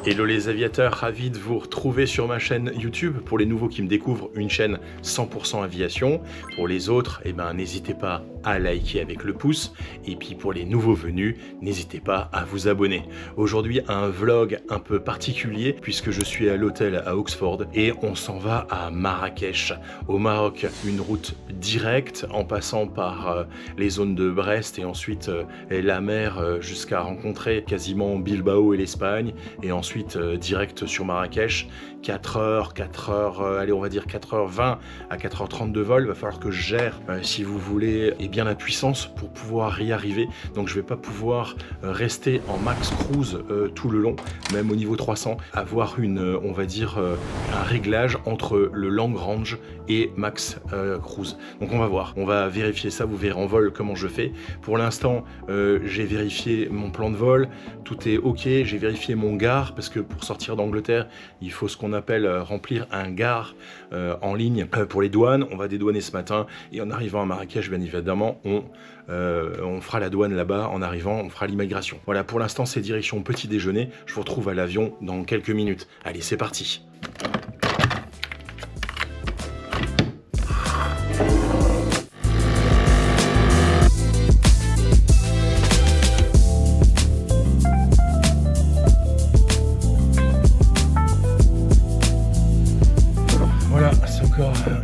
Hello les aviateurs, ravi de vous retrouver sur ma chaîne YouTube. Pour les nouveaux qui me découvrent, une chaîne 100% aviation. Pour les autres, eh ben, n'hésitez pas à liker avec le pouce. Et puis pour les nouveaux venus, n'hésitez pas à vous abonner. Aujourd'hui, un vlog un peu particulier puisque je suis à l'hôtel à Oxford et on s'en va à Marrakech. Au Maroc, une route directe en passant par les zones de Brest et ensuite la mer jusqu'à rencontrer quasiment Bilbao et l'Espagne. Et ensuite direct sur Marrakech, 4 heures, allez on va dire 4h20 à 4h30 de vol. Il va falloir que je gère, si vous voulez, et bien la puissance pour pouvoir y arriver. Donc je vais pas pouvoir rester en max cruise tout le long, même au niveau 300, avoir on va dire un réglage entre le long range et max cruise. Donc on va voir, on va vérifier ça, vous verrez en vol comment je fais. Pour l'instant, j'ai vérifié mon plan de vol, tout est ok, j'ai vérifié mon gare, parce que pour sortir d'Angleterre, il faut ce qu'on appelle remplir un gare en ligne pour les douanes. On va dédouaner ce matin et en arrivant à Marrakech, bien évidemment, on fera la douane là-bas. En arrivant, on fera l'immigration. Voilà, pour l'instant, c'est direction petit déjeuner. Je vous retrouve à l'avion dans quelques minutes. Allez, c'est parti.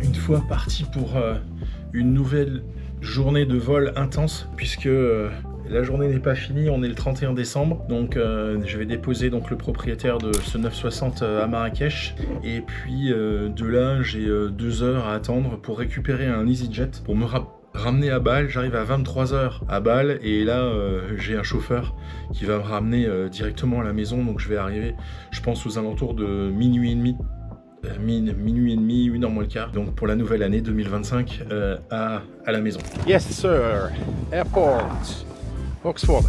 Une fois parti pour une nouvelle journée de vol intense puisque la journée n'est pas finie, on est le 31 décembre donc je vais déposer donc le propriétaire de ce 960 à Marrakech et puis de là j'ai 2 heures à attendre pour récupérer un EasyJet pour me ramener à Bâle. J'arrive à 23 h à Bâle et là j'ai un chauffeur qui va me ramener directement à la maison, donc je vais arriver je pense aux alentours de minuit et demi. Minuit et demi, 1h moins le quart, donc pour la nouvelle année 2025 à la maison. Yes sir, airport, Oxford.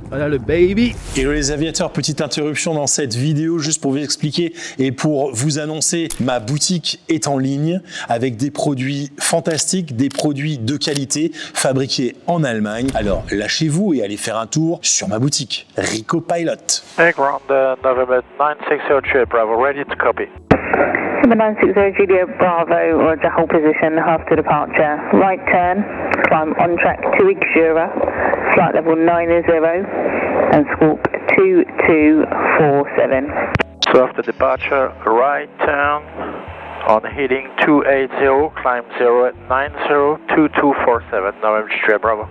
Voilà le baby. Hello les aviateurs, petite interruption dans cette vidéo juste pour vous expliquer et pour vous annoncer, ma boutique est en ligne avec des produits fantastiques, des produits de qualité fabriqués en Allemagne. Alors lâchez-vous et allez faire un tour sur ma boutique, Rico Pilot. Ground November 960 Bravo, ready to copy. Number 960 Julia Bravo, Roger, hold position after departure. Right turn, climb on track to Ixura, flight level 90 and squawk 2247. So after departure, right turn on heading 280, climb 090 2247, November Julia Bravo.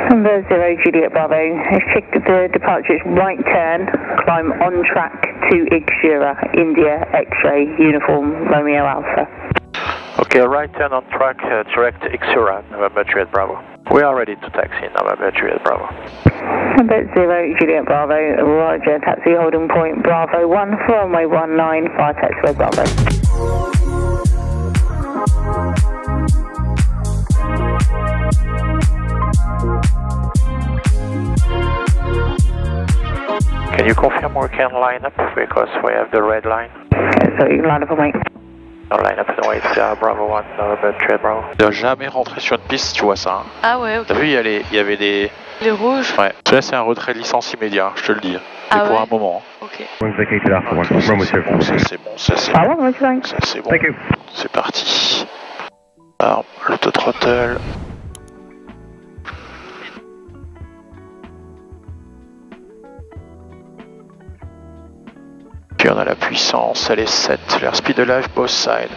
Number 0 Juliet Bravo, check the departure, right turn, climb on track to Ixura, India, X-ray, uniform, Romeo Alpha. Okay, right turn on track, direct Ixura, November Juliet Bravo. We are ready to taxi, November Juliet Bravo. Number 0 Juliet Bravo, Roger, taxi holding point Bravo 1, for runway 19, fire taxiway Bravo. Can you confirm we can line up because we have the red line? So you can line up and wait. Line up and wait, Bravo 1, November Juliet Bravo. Il n'a jamais rentré sur une piste, tu vois ça. Hein. Ah ouais, ok. T'as vu, il y avait des... Les rouges. Ouais, là c'est un retrait de licence immédiat, je te le dis. Ah et pour ouais. un moment. Ok. C'est bon, ça c'est bon. Ça c'est bon. C'est parti. Alors, l'autothrottle. Puis on a la puissance, elle est 7. L'air speed alive, both side.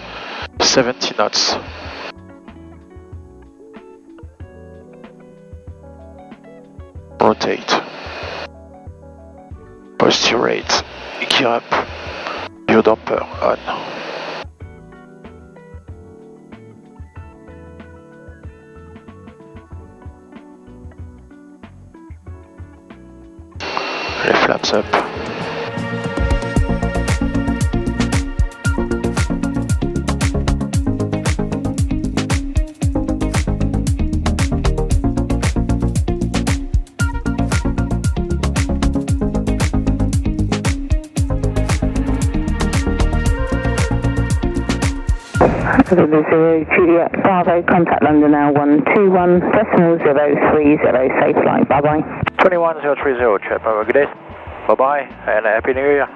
70 knots. Rotate. Posturate. Gear up. Biodamper on. Les flaps up. November 0 Juliet Bravo, contact London now 121.030, safe flight, bye bye. 21030, Chip, have a good day. Bye bye, and Happy New Year.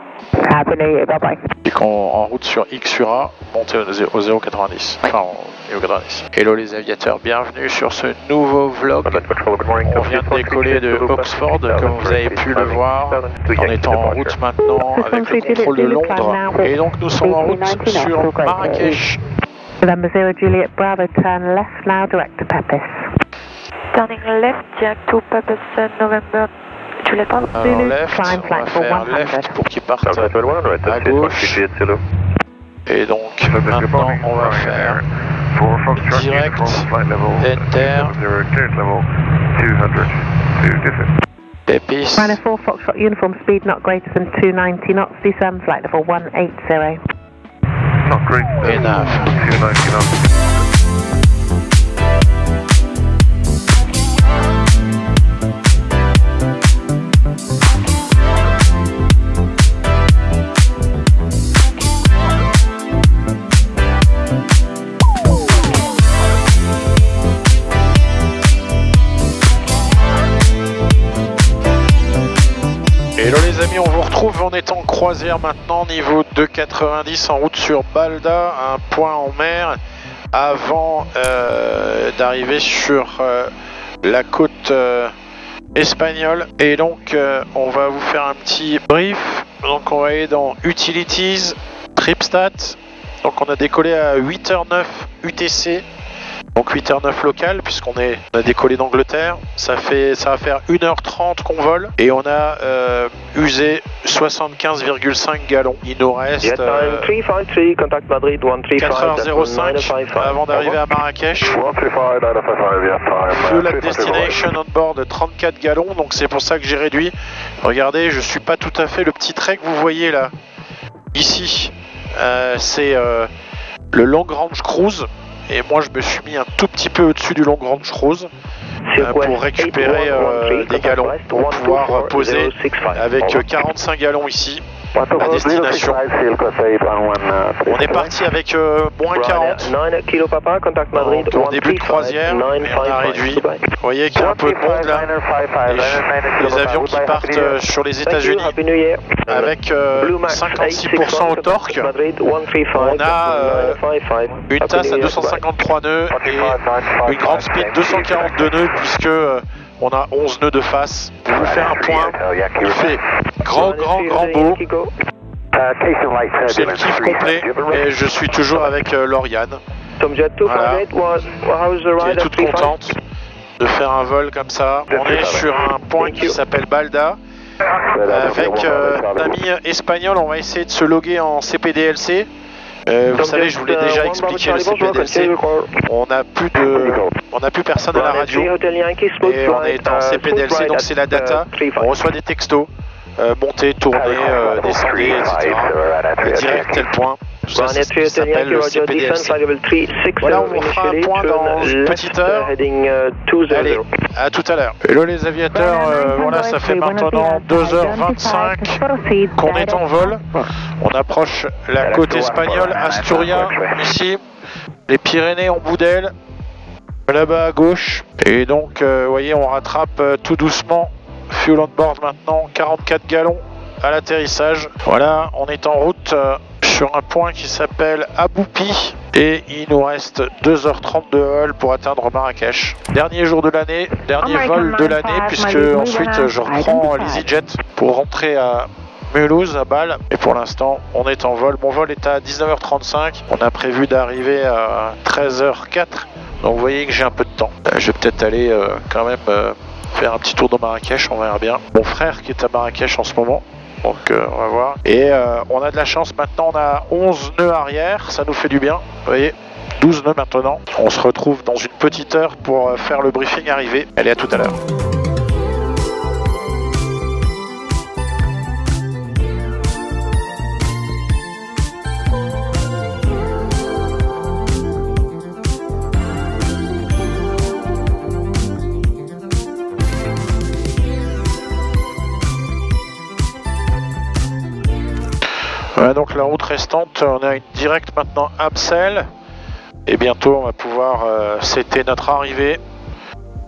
Happy New Year, bye bye. Et en route sur Xura, montez au 090. Enfin, au 90. Hello les aviateurs, bienvenue sur ce nouveau vlog. On vient de décoller de Oxford, comme vous avez pu le voir. On est en route maintenant avec le contrôle de Londres. Et donc nous sommes en route sur Marrakech. November 0 Juliet Bravo, turn left now, direct to Pepis. Turning left, direct to Pepis, November Juliet Bravo. Alors left, on va faire left pour qu'il parte à gauche. Et donc maintenant on va faire direct, enter, Pepis. Runner 4 Foxtrot uniform speed not greater than 290 knots, descend flight level 180. Not greater than Enough. 290 knots. Hello les amis, on vous retrouve, on est en croisière maintenant, niveau 290 en route sur Balda, un point en mer, avant d'arriver sur la côte espagnole. Et donc on va vous faire un petit brief. Donc on va aller dans Utilities, Tripstat. Donc on a décollé à 8h09 UTC. Donc 8h09 local, puisqu'on a décollé d'Angleterre. Ça va faire 1h30 qu'on vole. Et on a usé 75,5 gallons. Il nous reste 4h05 avant d'arriver à Marrakech. Fuel at destination on board 34 gallons. Donc c'est pour ça que j'ai réduit. Regardez, je suis pas tout à fait le petit trait que vous voyez là. Ici, c'est le Long Range Cruise. Et moi je me suis mis un tout petit peu au-dessus du Long Range Cruise pour récupérer des gallons, pour pouvoir poser avec 45 gallons ici à destination. On est parti avec moins 40 en début de croisière, mais on a réduit. Vous voyez qu'il y a un peu de monde là, les avions qui partent sur les États-Unis avec 56% au torque. On a une tasse à 253 nœuds et une grande speed 242 nœuds puisque on a 11 nœuds de face. Pour vous faire un point, il fait grand beau. C'est le kiff complet et je suis toujours avec Lauriane, voilà, qui est toute contente de faire un vol comme ça. On est sur un point qui s'appelle Balda. Avec un ami espagnol, on va essayer de se loguer en CPDLC. Vous savez, je vous l'ai déjà expliqué le CPDLC. On n'a plus personne à la radio et on est en CPDLC, donc c'est la data. On reçoit des textos, montez, tournez, descendez, etc. Direct tel point. Tout ça, ça s'appelle le CPDLC. Voilà, on vous fera un point dans une petite heure. Allez, à tout à l'heure. Hello les aviateurs, voilà, ça fait maintenant 2h25 qu'on est en vol. On approche la côte espagnole, Asturias, ici. Les Pyrénées en bout d'aile, là-bas à gauche. Et donc, vous voyez, on rattrape tout doucement. Fuel on board maintenant, 44 gallons à l'atterrissage. Voilà, on est en route sur un point qui s'appelle Aboupi et il nous reste 2h30 de vol pour atteindre Marrakech. Dernier jour de l'année, dernier vol de l'année, puisque ensuite je reprends l'EasyJet pour rentrer à Mulhouse, à Bâle. Et pour l'instant, on est en vol. Mon vol est à 19h35. On a prévu d'arriver à 13h04. Donc vous voyez que j'ai un peu de temps. Je vais peut-être aller quand même faire un petit tour dans Marrakech, on verra bien. Mon frère qui est à Marrakech en ce moment. Donc on va voir. Et on a de la chance maintenant, on a 11 nœuds arrière, ça nous fait du bien. Vous voyez, 12 nœuds maintenant. On se retrouve dans une petite heure pour faire le briefing arrivé. Allez, à tout à l'heure. Voilà donc la route restante, on a une directe maintenant Absel, Et bientôt on va pouvoir setter notre arrivée.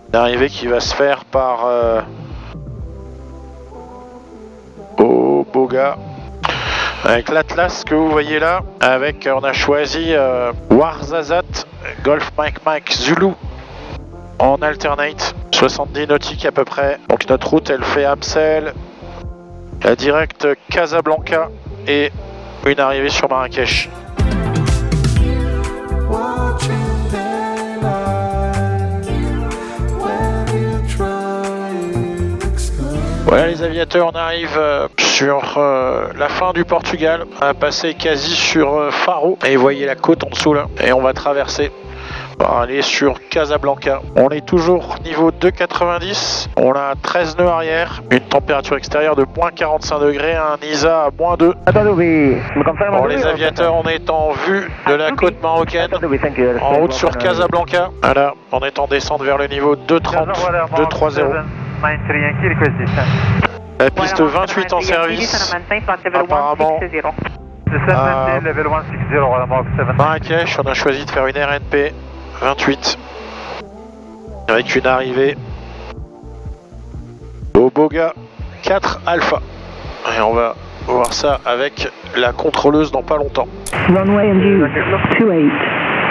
Une arrivée qui va se faire par Boga. Avec l'Atlas que vous voyez là, avec on a choisi Warzazat Golf Mike Zulu en alternate, 70 nautiques à peu près. Donc notre route elle fait Amsel, la directe Casablanca et une arrivée sur Marrakech. Voilà les aviateurs, on arrive sur la fin du Portugal. On va passer quasi sur Faro. Et vous voyez la côte en dessous là. Et on va traverser. On va aller sur Casablanca. On est toujours niveau 2,90. On a 13 nœuds arrière. Une température extérieure de moins 45 degrés. Un ISA à moins 2. Bon les aviateurs, on est en vue de la côte marocaine. En route sur Casablanca. Voilà, on est en descente vers le niveau 2,30. 2,30. La piste 28 en service, apparemment à Marrakech, on a choisi de faire une RNP 28 avec une arrivée au Boga 4 Alpha. Et on va voir ça avec la contrôleuse dans pas longtemps. Runway and 28,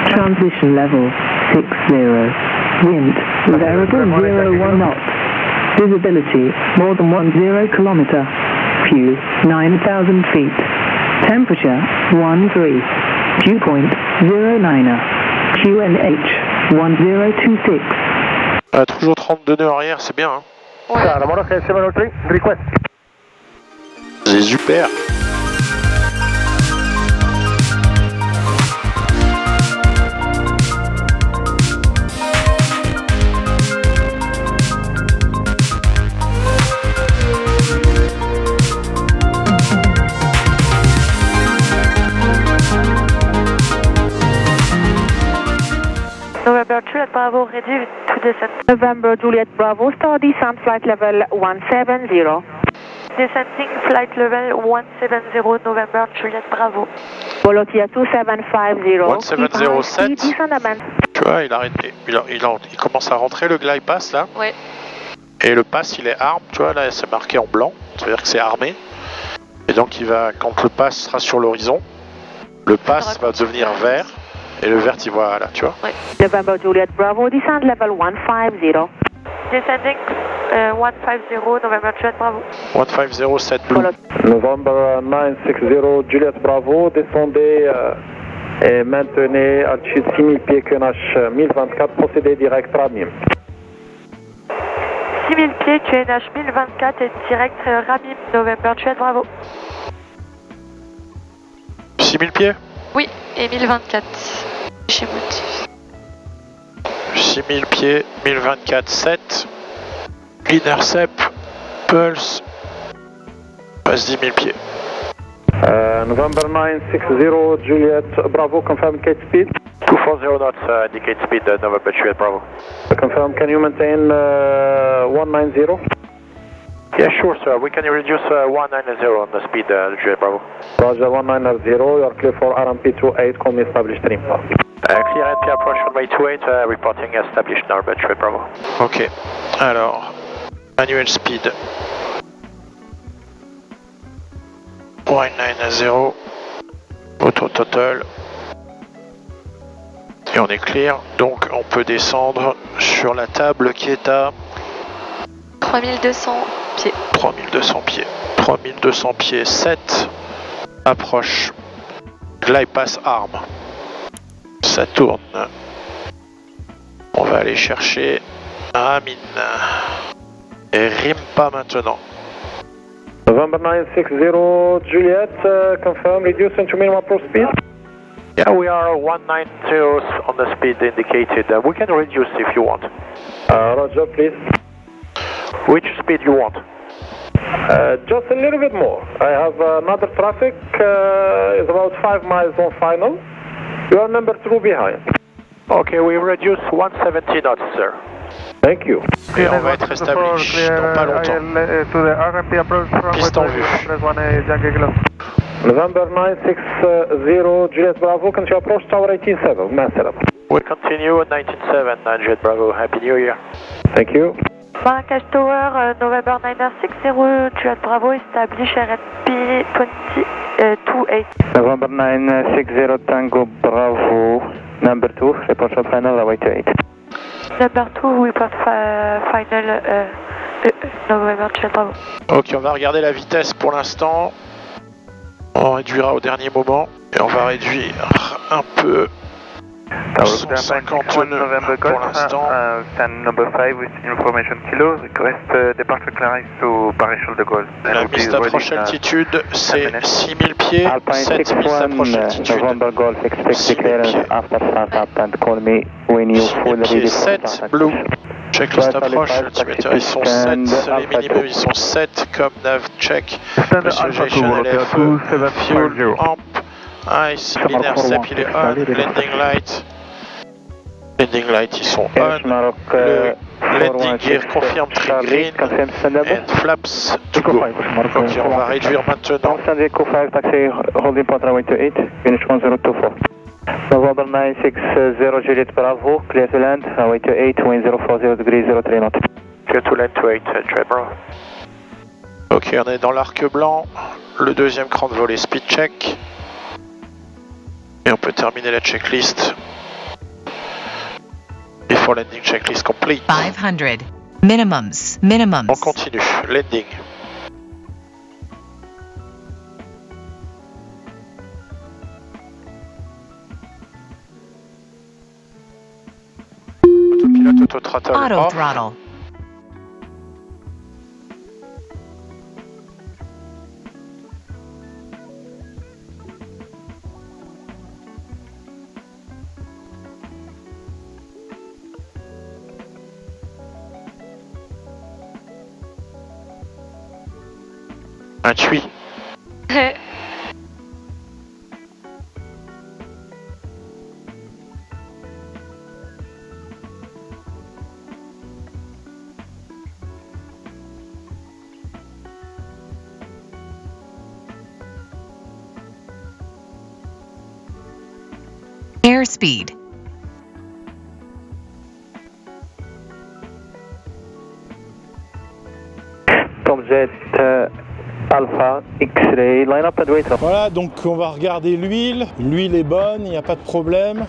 transition level 60, wind variable 01 knots. Visibility more than 10 kilometer. Fuel 9,000 feet. Temperature 13. Dew point 09er. QNH 1026. Toujours 32 nœuds arrière, c'est bien. Hein. Ouais. C'est super. November Juliet Bravo, ready to descend. November Juliet Bravo, start descent flight level 170. Descending flight level 170, November Juliet Bravo. Volotia 2750. 1707. Tu vois, il commence à rentrer le glide pass là. Ouais. Et le pass il est arme, tu vois, là c'est marqué en blanc, ça veut dire que c'est armé. Et donc il va, quand le pass sera sur l'horizon, le pass va devenir vert. Et le vert, il voit là, tu vois. Ouais. November Juliet Bravo, descent level 150. Descending 150, November Juliet Bravo. 1507 blue. November 960 Juliet Bravo, descendez et maintenez altitude 6000 pieds QNH 1024, procédez direct Ramim. 6000 pieds, QNH 1024 et direct Ramim, November Juliet Bravo. 6000 pieds? Oui, et 1024. Chez Motif. 6000 pieds, 1024, 7. Intercept, Pulse, passe 10 000 pieds. November 960 Juliet Bravo, confirm gate speed. 240 knots, indicate speed, November Juliet Bravo. Confirm, can you maintain 190? Yeah, sure, sir. We can reduce 190 on the speed, Juliet Bravo. Roger, 190, you are clear for RMP 28, call me established trim. Clear RMP approach runway 28, reporting established Norbert Juliet Bravo. Ok, alors, manual speed. 190, auto total. Et on est clear, donc on peut descendre sur la table qui est à 3200 pieds. 3200 pieds. 3200 pieds, 7. Approche. Glide pass arme. Ça tourne. On va aller chercher Ramin. Et rime pas maintenant. November 960 Juliet, confirm, reduce into minimum approach speed. Yeah, we are 190 on the speed indicated. We can reduce if you want. Roger, please. Which speed you want? Just a little bit more. I have another traffic, is about 5 miles on final. You are number 2 behind. Okay, we reduce 170 knots, sir. Thank you. Et on va être établi dans pas longtemps. Piste en vue. November 960 Juliet Bravo, can you approach Tower 187? Master. We continue at 197 Juliet Bravo. Happy New Year. Thank you. Marrakech Tower, November 960 Juliet Bravo, establish RFP 28. November 960 Tango Bravo, number 2, report shot final, runway 28. Number 2, report final, November Juliet Bravo. Ok, on va regarder la vitesse pour l'instant. On réduira au dernier moment et on va réduire un peu. 150 nœuds pour l'instant. Stand number 5 with information kilo. Request departure clearance to Paris Charles de Gaulle. La mise d'approche altitude, c'est 6000 pieds, 7000 d'approche altitude. 6000 pieds, 7, blue. Checklist approche, altiméteur ils sont 7, les minimums ils sont 7, comme nav check, pressurization LFE, fuel, amp, ice, l'intercept il est on, landing light. Landing light ils sont on, le landing gear confirme trim green, and flaps to go. Ok, on va réduire maintenant. November 960 Juliet Bravo, clear to land, runway 28, wind 040 degrees 03 knots. Clear to land 28, Juliet Bravo. Ok, on est dans l'arc blanc, le deuxième cran de volée speed check. Et on peut terminer la checklist. Before landing checklist complete. 500. Minimums. On continue. Landing. Autopilote, auto-throttle. Auto throttle. Un tui. Airspeed. Tomjet Alpha X-ray, line up and wait. Voilà, donc on va regarder l'huile. L'huile est bonne, il n'y a pas de problème.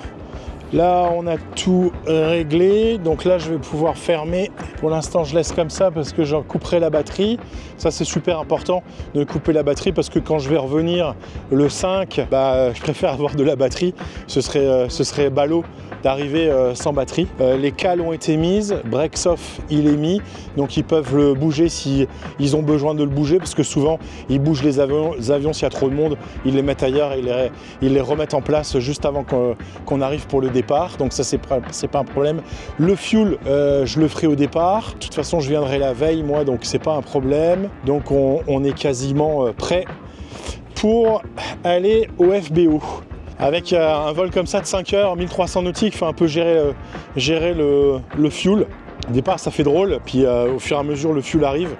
Là, on a tout réglé. Donc là, je vais pouvoir fermer. Pour l'instant, je laisse comme ça parce que j'en couperai la batterie. Ça, c'est super important de couper la batterie parce que quand je vais revenir le 5, je préfère avoir de la batterie. Ce serait ballot d'arriver sans batterie. Les cales ont été mises. Breaksoft, il est mis. Donc, ils peuvent le bouger si ils ont besoin de le bouger parce que souvent, ils bougent les avions s'il y a trop de monde. Ils les mettent ailleurs et ils les remettent en place juste avant qu'on arrive pour le départ. Donc ça, c'est pas un problème. Le fuel, je le ferai au départ. De toute façon, je viendrai la veille, moi, donc c'est pas un problème. Donc on est quasiment prêt pour aller au FBO. Avec un vol comme ça de 5 heures, 1300 nautiques, il faut un peu gérer le fuel. Au départ, ça fait drôle, puis au fur et à mesure, le fuel arrive.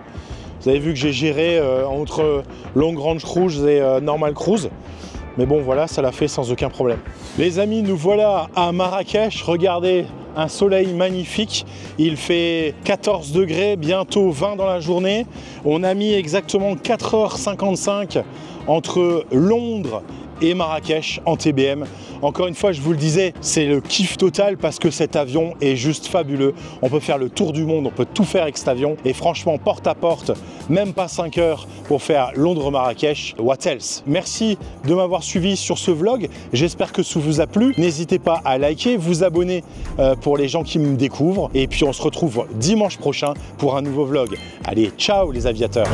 Vous avez vu que j'ai géré entre Long Range Cruise et Normal Cruise. Mais bon, voilà, ça l'a fait sans aucun problème. Les amis, nous voilà à Marrakech. Regardez, un soleil magnifique. Il fait 14 degrés, bientôt 20 dans la journée. On a mis exactement 4h55 entre Londres et Marrakech en TBM. Encore une fois, je vous le disais, c'est le kiff total parce que cet avion est juste fabuleux. On peut faire le tour du monde, on peut tout faire avec cet avion. Et franchement, porte à porte, même pas 5 heures pour faire Londres-Marrakech. What else? Merci de m'avoir suivi sur ce vlog. J'espère que ça vous a plu. N'hésitez pas à liker, vous abonner pour les gens qui me découvrent. Et puis on se retrouve dimanche prochain pour un nouveau vlog. Allez, ciao les aviateurs!